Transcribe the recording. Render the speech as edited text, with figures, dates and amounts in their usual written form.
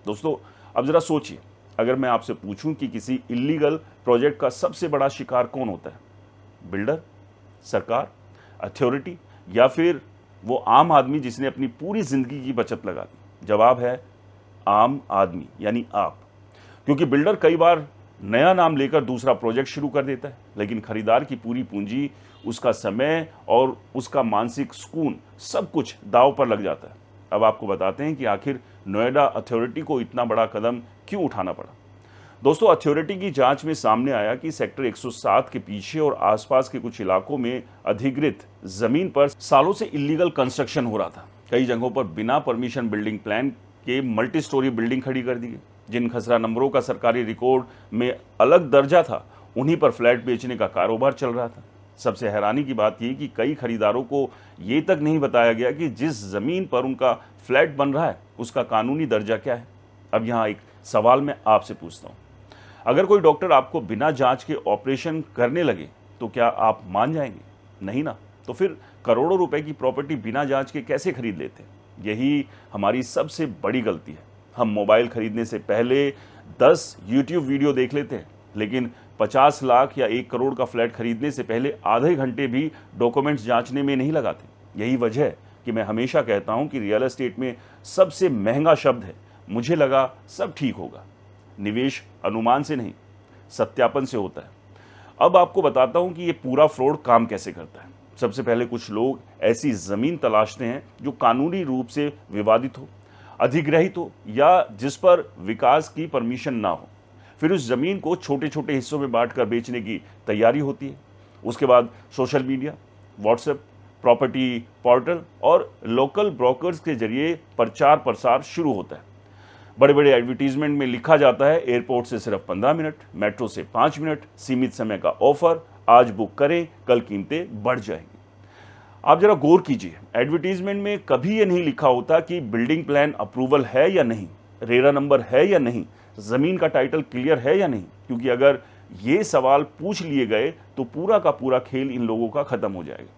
दोस्तों, अब ज़रा सोचिए, अगर मैं आपसे पूछूं कि किसी इलीगल प्रोजेक्ट का सबसे बड़ा शिकार कौन होता है? बिल्डर, सरकार, अथॉरिटी, या फिर वो आम आदमी जिसने अपनी पूरी ज़िंदगी की बचत लगा दी? जवाब है आम आदमी, यानी आप। क्योंकि बिल्डर कई बार नया नाम लेकर दूसरा प्रोजेक्ट शुरू कर देता है, लेकिन खरीदार की पूरी पूंजी, उसका समय और उसका मानसिक सुकून, सब कुछ दांव पर लग जाता है। अब आपको बताते हैं कि आखिर नोएडा अथॉरिटी को इतना बड़ा कदम क्यों उठाना पड़ा। दोस्तों, अथॉरिटी की जांच में सामने आया कि सेक्टर 107 के पीछे और आसपास के कुछ इलाकों में अधिग्रहित जमीन पर सालों से इलीगल कंस्ट्रक्शन हो रहा था। कई जगहों पर बिना परमिशन बिल्डिंग प्लान के मल्टी स्टोरी बिल्डिंग खड़ी कर दी गई। जिन खसरा नंबरों का सरकारी रिकॉर्ड में अलग दर्जा था, उन्हीं पर फ्लैट बेचने का कारोबार चल रहा था। सबसे हैरानी की बात यह कि कई खरीदारों को ये तक नहीं बताया गया कि जिस जमीन पर उनका फ्लैट बन रहा है उसका कानूनी दर्जा क्या है। अब यहाँ एक सवाल मैं आपसे पूछता हूँ, अगर कोई डॉक्टर आपको बिना जांच के ऑपरेशन करने लगे तो क्या आप मान जाएंगे? नहीं ना। तो फिर करोड़ों रुपए की प्रॉपर्टी बिना जांच के कैसे खरीद लेते हैं? यही हमारी सबसे बड़ी गलती है। हम मोबाइल खरीदने से पहले 10 यूट्यूब वीडियो देख लेते हैं, लेकिन 50 लाख या 1 करोड़ का फ्लैट खरीदने से पहले आधे घंटे भी डॉक्यूमेंट्स जांचने में नहीं लगाते। यही वजह है कि मैं हमेशा कहता हूं कि रियल एस्टेट में सबसे महंगा शब्द है मुझे लगा सब ठीक होगा। निवेश अनुमान से नहीं, सत्यापन से होता है। अब आपको बताता हूं कि ये पूरा फ्रॉड काम कैसे करता है। सबसे पहले कुछ लोग ऐसी जमीन तलाशते हैं जो कानूनी रूप से विवादित हो, अधिग्रहित हो या जिस पर विकास की परमिशन ना हो। फिर उस जमीन को छोटे छोटे हिस्सों में बांटकर बेचने की तैयारी होती है। उसके बाद social media, WhatsApp, property portal और लोकल ब्रोकर्स के जरिए प्रचार प्रसार शुरू होता है। बड़े बड़े एडवर्टीजमेंट में लिखा जाता है एयरपोर्ट से सिर्फ 15 मिनट, मेट्रो से 5 मिनट, सीमित समय का ऑफर, आज बुक करें कल कीमतें बढ़ जाएंगी। आप जरा गौर कीजिए, एडवर्टीजमेंट में कभी ये नहीं लिखा होता कि बिल्डिंग प्लान अप्रूवल है या नहीं, रेरा नंबर है या नहीं, जमीन का टाइटल क्लियर है या नहीं। क्योंकि अगर ये सवाल पूछ लिए गए तो पूरा का पूरा खेल इन लोगों का खत्म हो जाएगा।